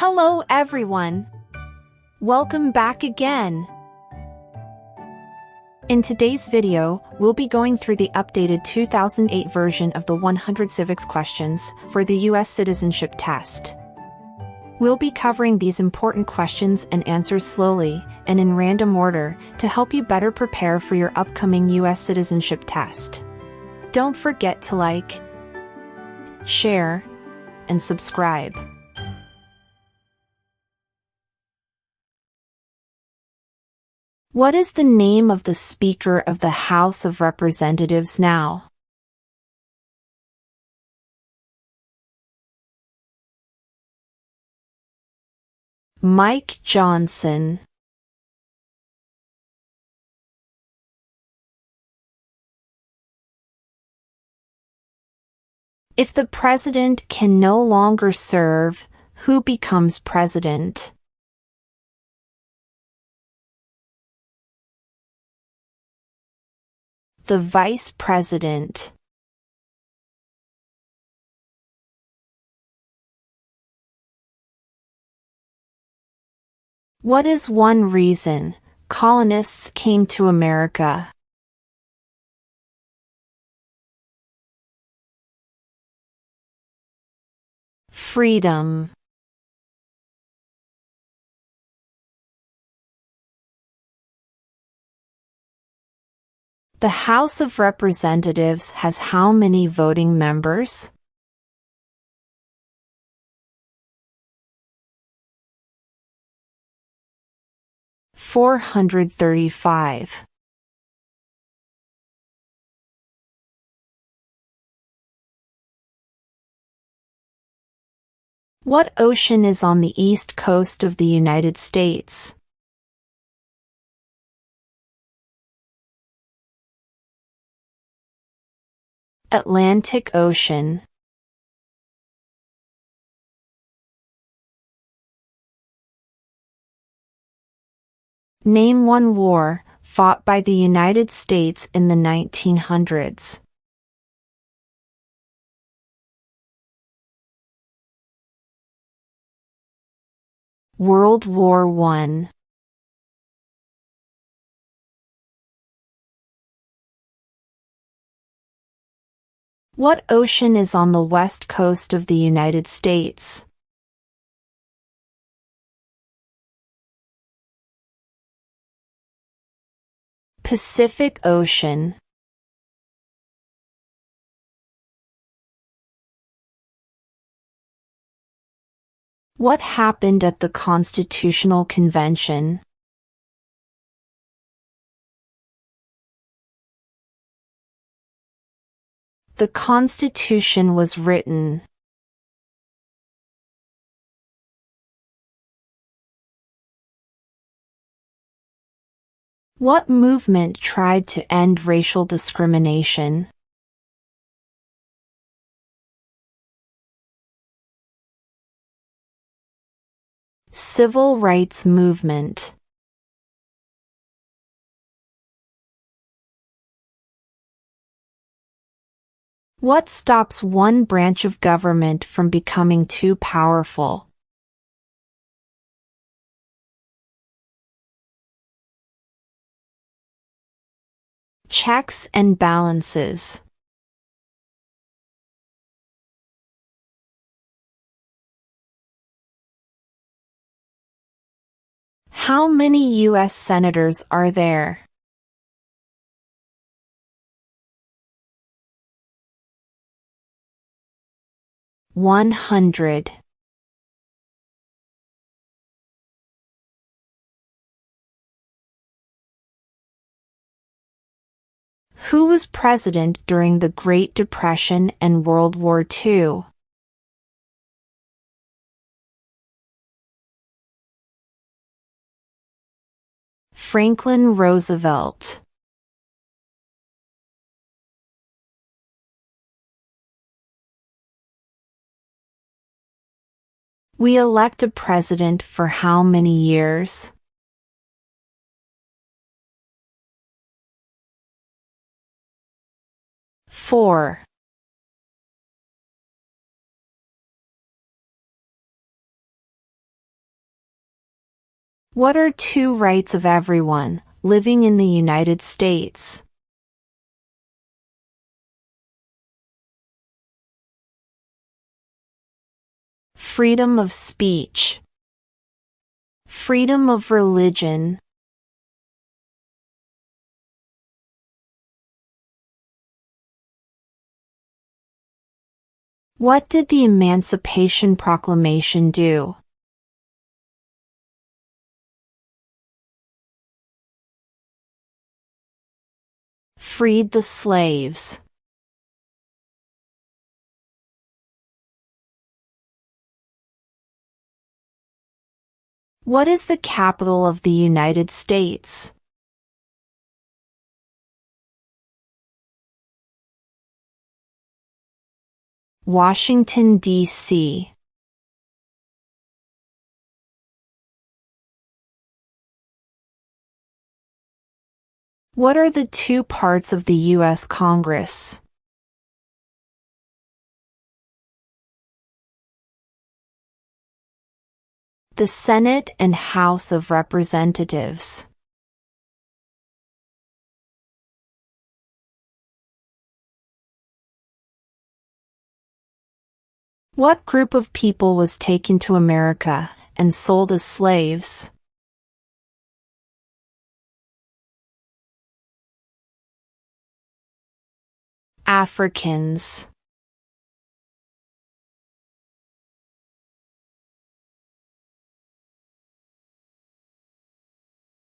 Hello everyone! Welcome back again! In today's video, we'll be going through the updated 2008 version of the 100 civics questions for the U.S. Citizenship Test. We'll be covering these important questions and answers slowly and in random order to help you better prepare for your upcoming U.S. Citizenship Test. Don't forget to like, share, and subscribe. What is the name of the Speaker of the House of Representatives now? Mike Johnson. If the president can no longer serve, who becomes president? The vice president. What is one reason colonists came to America? Freedom. The House of Representatives has how many voting members? (435). What ocean is on the east coast of the United States? Atlantic Ocean. Name one war fought by the United States in the 1900s. World War I. What ocean is on the west coast of the United States? Pacific Ocean. What happened at the Constitutional Convention? The Constitution was written. What movement tried to end racial discrimination? Civil rights movement. What stops one branch of government from becoming too powerful? Checks and balances. How many U.S. senators are there? 100. Who was president during the Great Depression and World War II? Franklin Roosevelt. We elect a president for how many years? 4. What are two rights of everyone living in the United States? Freedom of speech. Freedom of religion. What did the Emancipation Proclamation do? Freed the slaves. What is the capital of the United States? Washington, D.C. What are the two parts of the U.S. Congress? The Senate and House of Representatives. What group of people was taken to America and sold as slaves? Africans.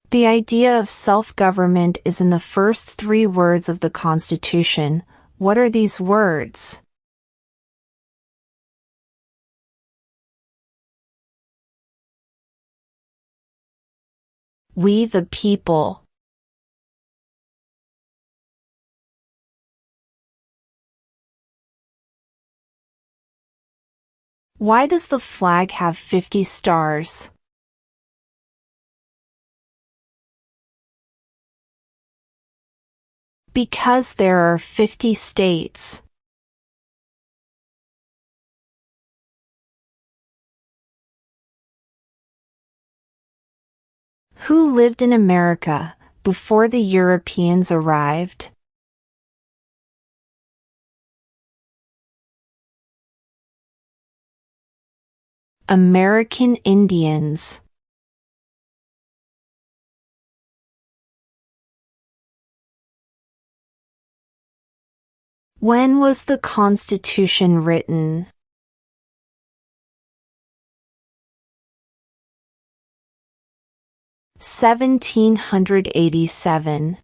The idea of self-government is in the first three words of the Constitution. What are these words? We the people. Why does the flag have 50 stars? Because there are 50 states. Who lived in America before the Europeans arrived? American Indians. When was the Constitution written? (1787).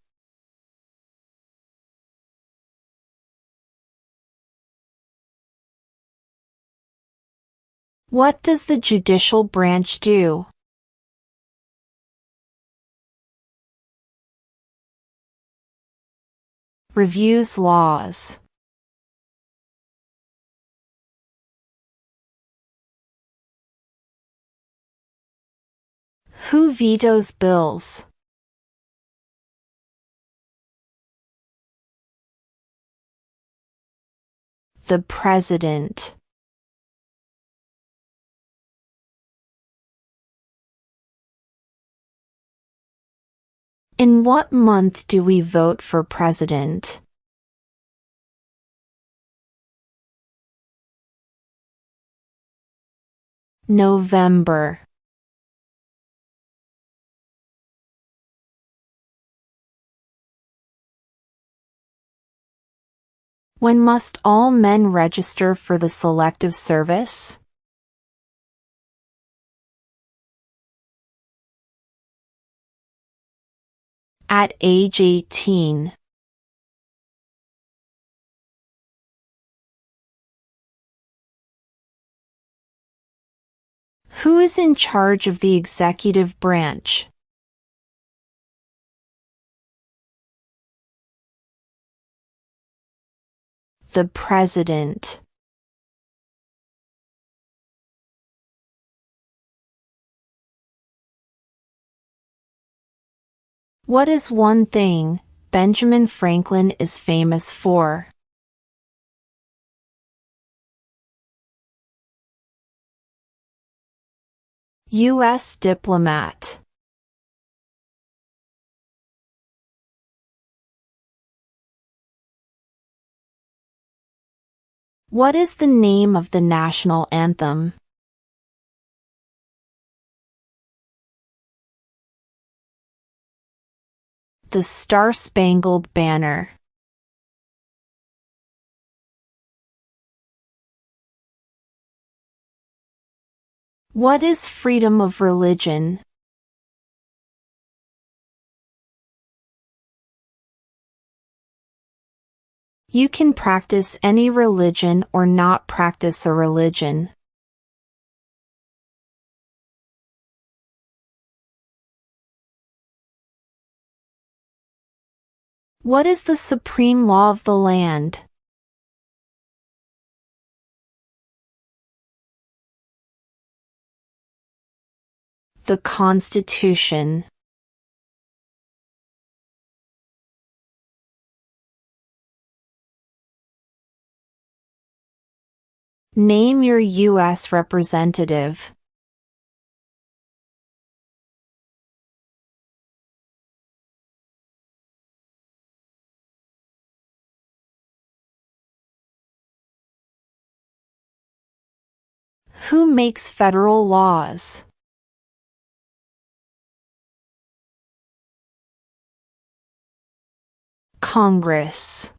What does the judicial branch do? Reviews laws. Who vetoes bills? The President. In what month do we vote for president? November. When must all men register for the Selective Service? At age 18. Who is in charge of the executive branch? The President. What is one thing Benjamin Franklin is famous for? U.S. diplomat. What is the name of the national anthem? The Star-Spangled Banner. What is freedom of religion? You can practice any religion or not practice a religion. What is the supreme law of the land? The Constitution. Name your U.S. representative. Who makes federal laws? Congress.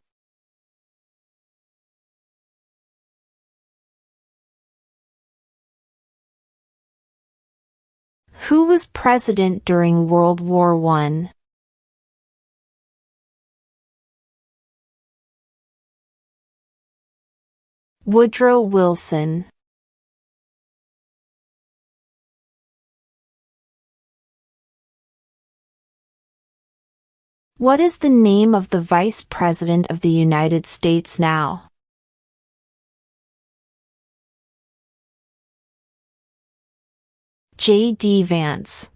Who was president during World War I? Woodrow Wilson. What is the name of the Vice President of the United States now? J.D. Vance.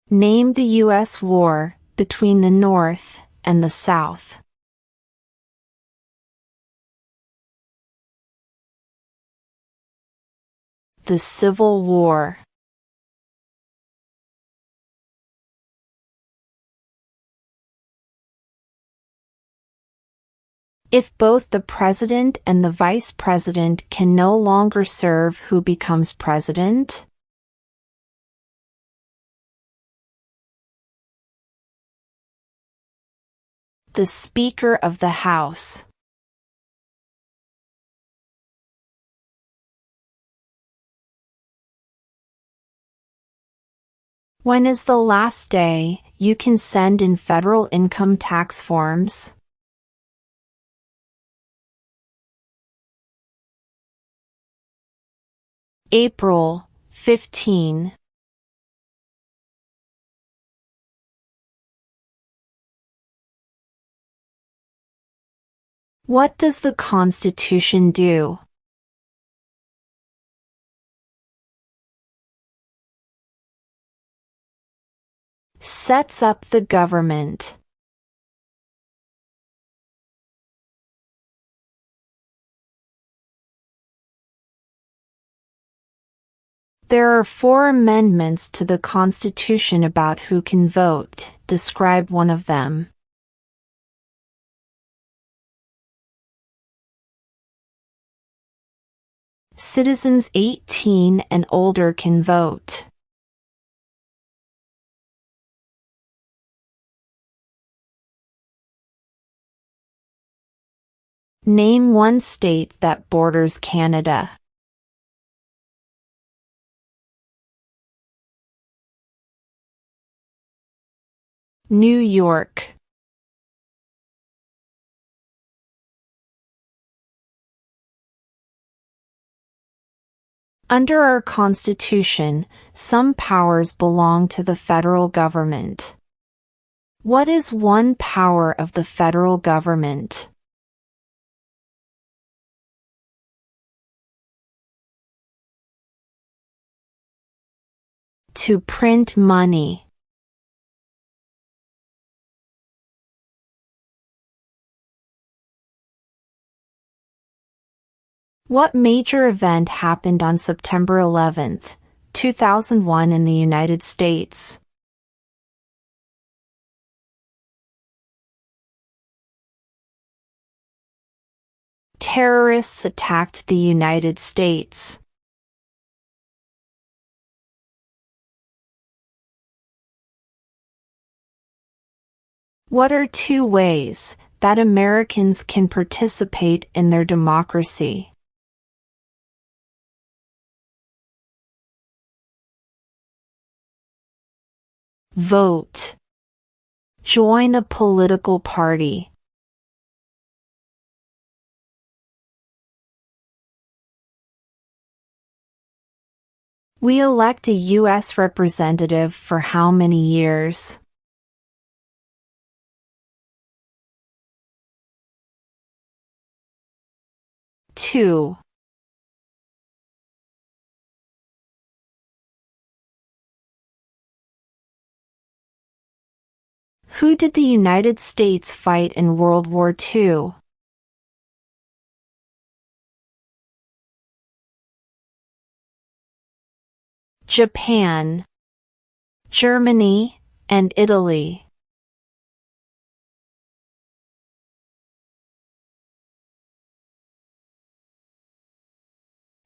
Name the U.S. war between the North and the South. The Civil War. If both the president and the vice president can no longer serve, who becomes president? The Speaker of the House. When is the last day you can send in federal income tax forms? April 15. What does the Constitution do? Sets up the government. There are 4 amendments to the Constitution about who can vote. Describe one of them. Citizens 18 and older can vote. Name one state that borders Canada. New York. Under our Constitution, some powers belong to the federal government. What is one power of the federal government? To print money. What major event happened on September 11, 2001 in the United States? terrorists attacked the United States? What are 2 ways that Americans can participate in their democracy? Vote. Join a political party. We elect a U.S. representative for how many years? 2. Who did the United States fight in World War II? Japan, Germany, and Italy.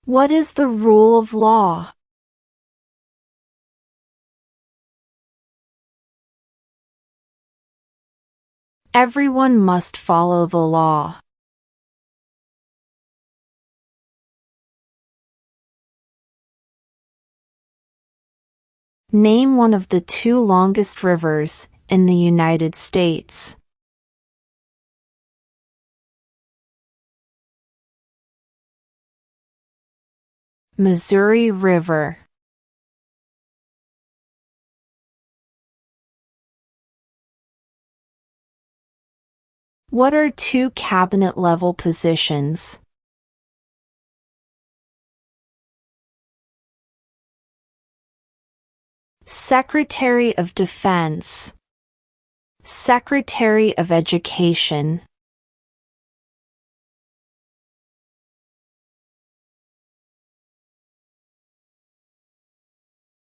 What is the rule of law? Everyone must follow the law. Name one of the 2 longest rivers in the United States. Missouri River. What are 2 cabinet-level positions? Secretary of Defense, Secretary of Education.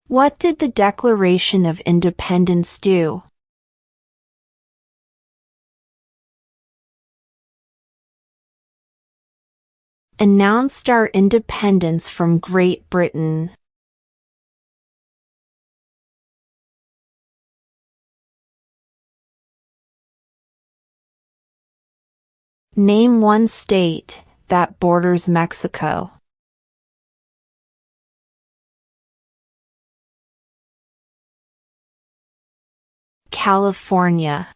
What did the Declaration of Independence do? Announced our independence from Great Britain. Name one state that borders Mexico. California.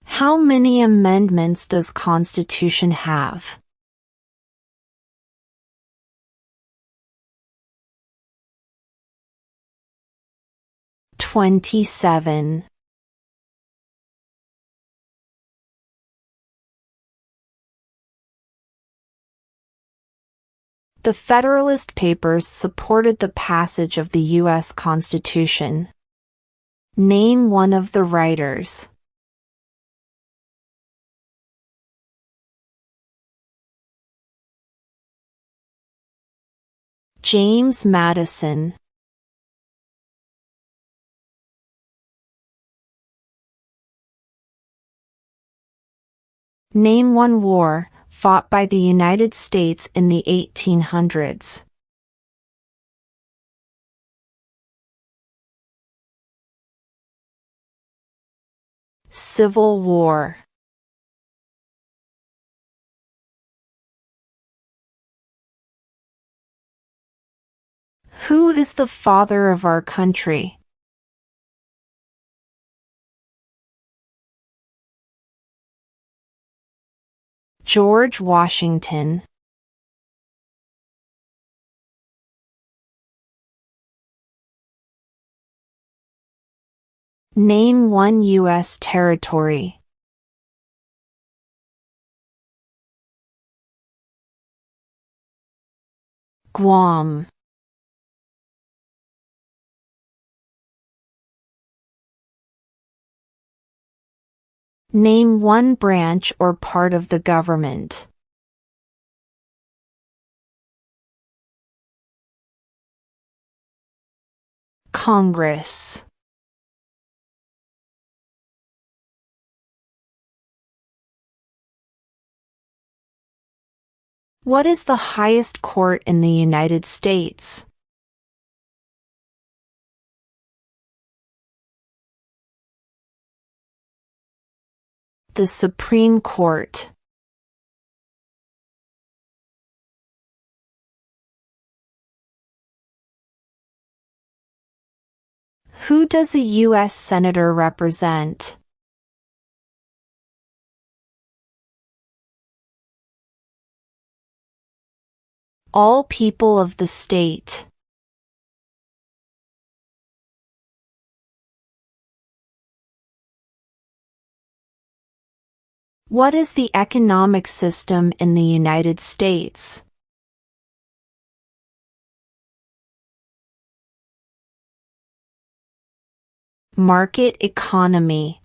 How many amendments does Constitution have? 27. The Federalist Papers supported the passage of the U.S. Constitution. Name one of the writers. James Madison. Name one war fought by the United States in the 1800s. Civil War. Who is the father of our country? George Washington. Name one U.S. territory. Guam. Name one branch or part of the government. Congress. What is the highest court in the United States? The Supreme Court. Who does a U.S. Senator represent? All people of the state. What is the economic system in the United States? Market economy.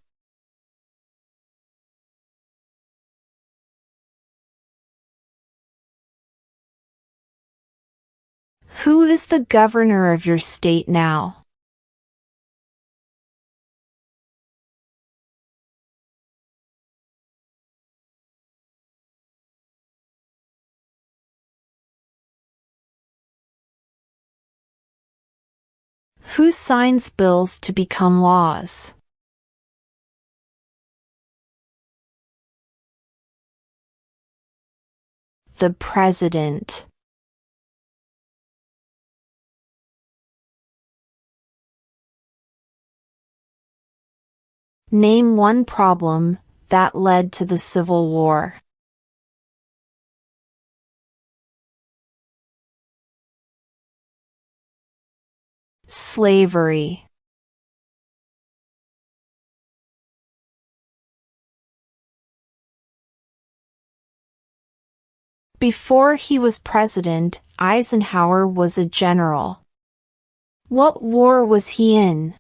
Who is the governor of your state now? Who signs bills to become laws? The President. Name one problem that led to the Civil War. Slavery. Before he was president, Eisenhower was a general. What war was he in?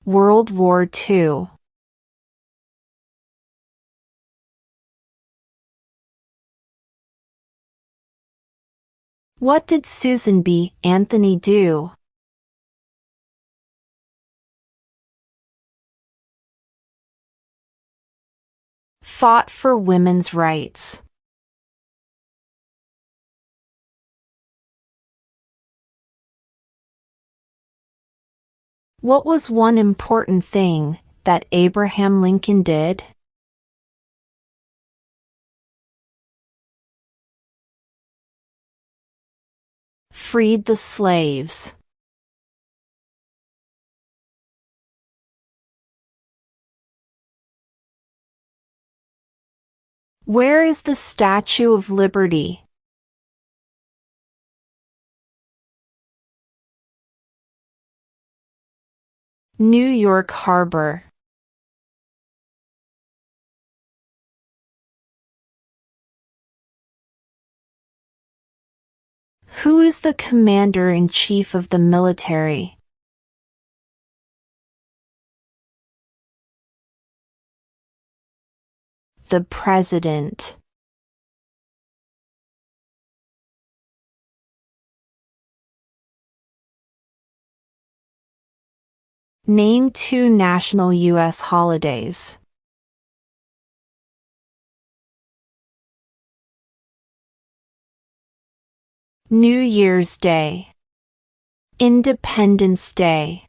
World War II. What did Susan B. Anthony do? Fought for women's rights. What was one important thing that Abraham Lincoln did? Freed the slaves. Where is the Statue of Liberty? New York Harbor. Who is the commander-in-chief of the military? The President. Name two national U.S. holidays. New Year's Day. Independence Day.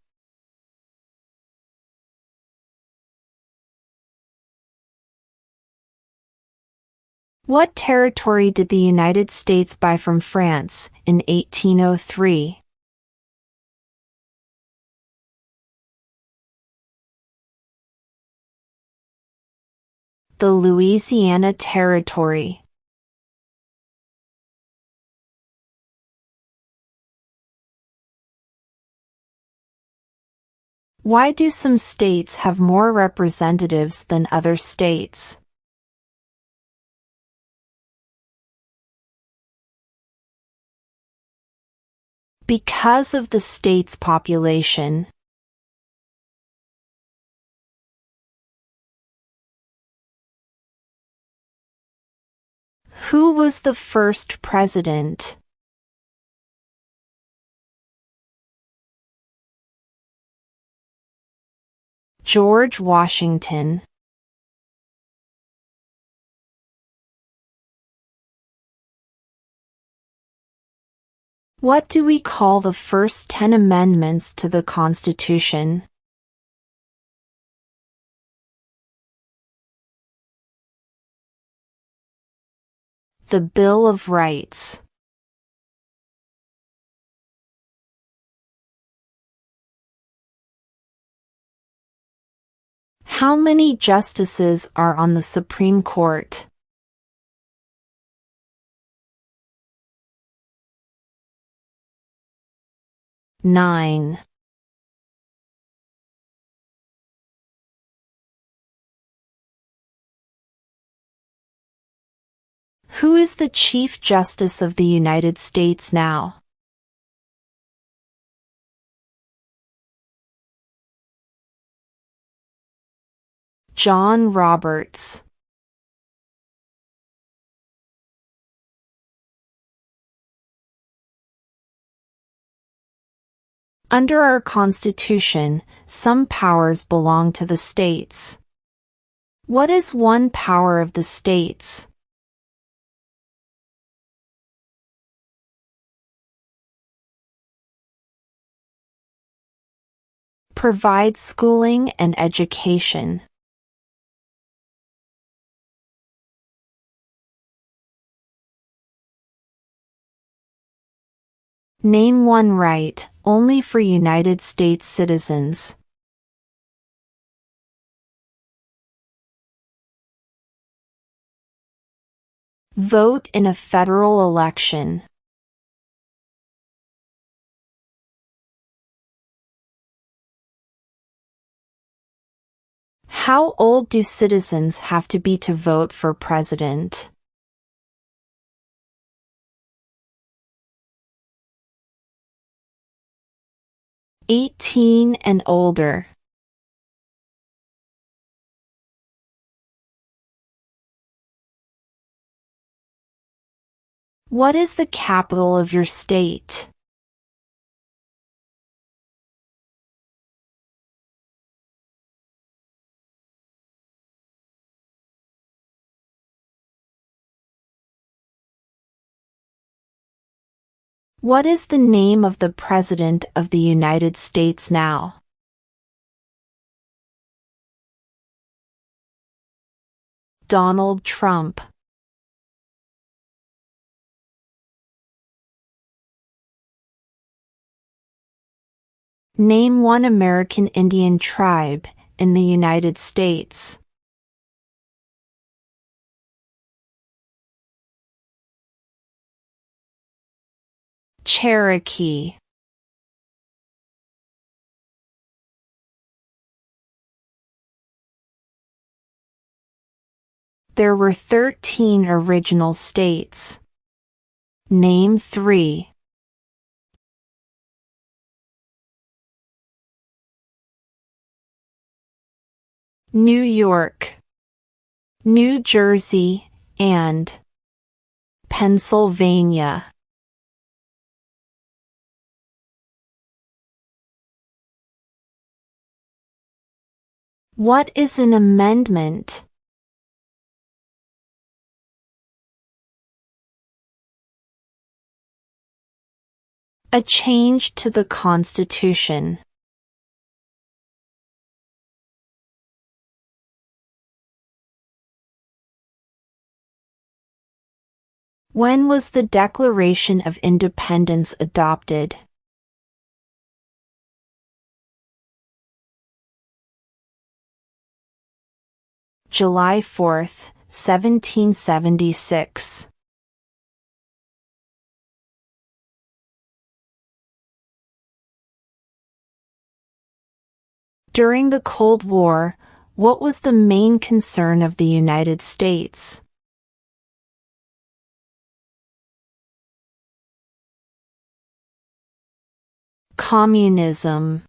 What territory did the United States buy from France in 1803? The Louisiana Territory. Why do some states have more representatives than other states? Because of the state's population. Who was the first president? George Washington. What do we call the first 10 amendments to the Constitution? The Bill of Rights. How many justices are on the Supreme Court? 9. Who is the Chief Justice of the United States now? John Roberts. Under our Constitution, some powers belong to the states. What is one power of the states? Provide schooling and education. Name one right, only for United States citizens. Vote in a federal election. How old do citizens have to be to vote for president? "18 and older." What is the capital of your state? What is the name of the President of the United States now? Donald Trump. Name one American Indian tribe in the United States. Cherokee. There were 13 original states. Name 3. New York, New Jersey, and Pennsylvania. What is an amendment? A change to the Constitution. When was the Declaration of Independence adopted? July 4, 1776. During the Cold War, what was the main concern of the United States? Communism.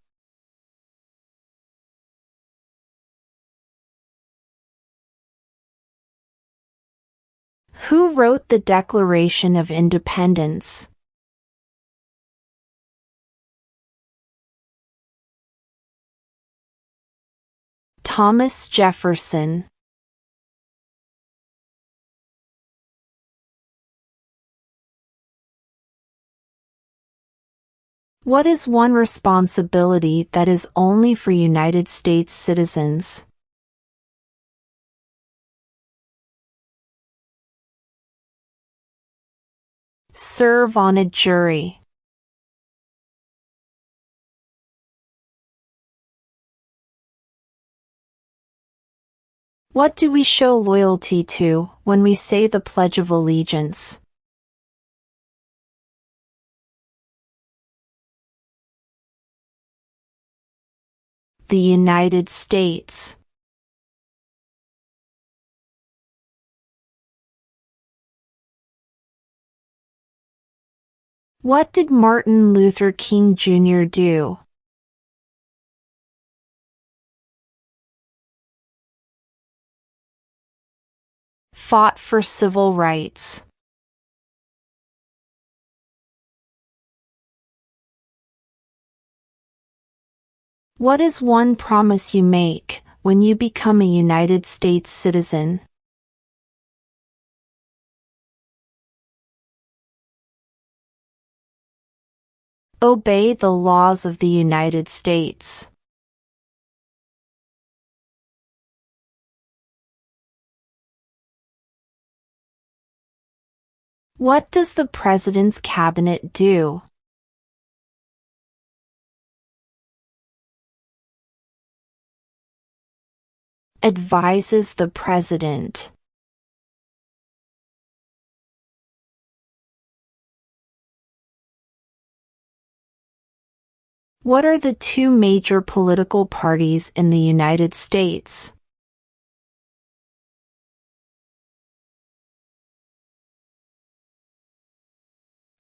Who wrote the Declaration of Independence? Thomas Jefferson. What is one responsibility that is only for United States citizens? Serve on a jury. What do we show loyalty to when we say the Pledge of Allegiance? The United States. What did Martin Luther King Jr. do? Fought for civil rights. What is one promise you make when you become a United States citizen? Obey the laws of the United States. What does the President's Cabinet do? Advises the President. What are the two major political parties in the United States?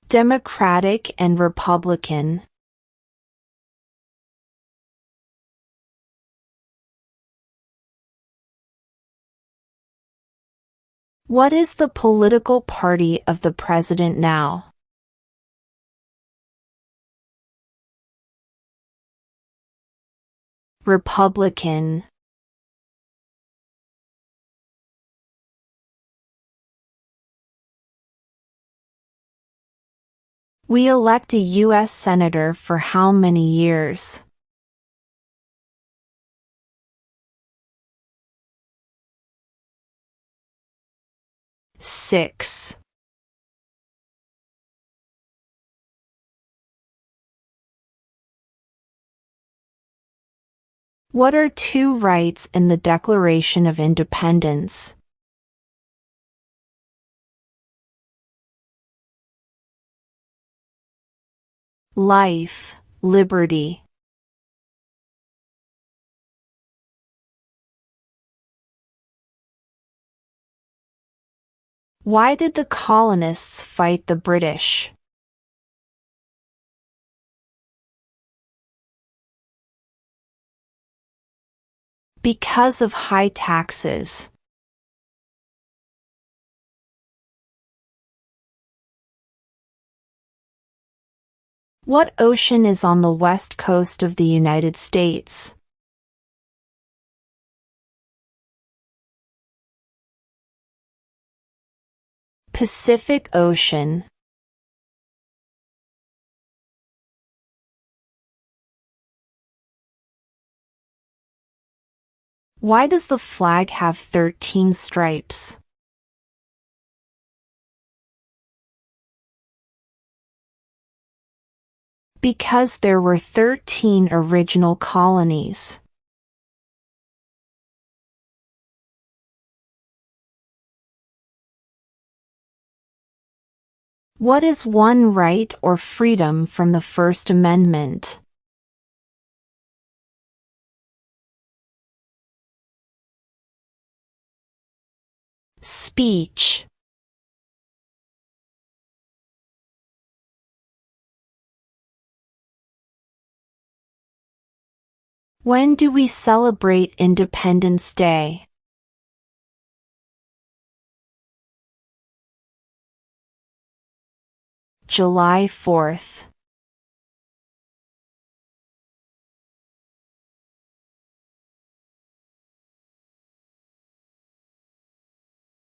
Democratic and Republican. What is the political party of the President now? Republican. We elect a U.S. Senator for how many years? Six. What are two rights in the Declaration of Independence? Life, liberty. Why did the colonists fight the British? Because of high taxes. What ocean is on the west coast of the United States? Pacific Ocean. Why does the flag have 13 stripes? Because there were 13 original colonies. What is one right or freedom from the First Amendment? Speech. When do we celebrate Independence Day? July 4th.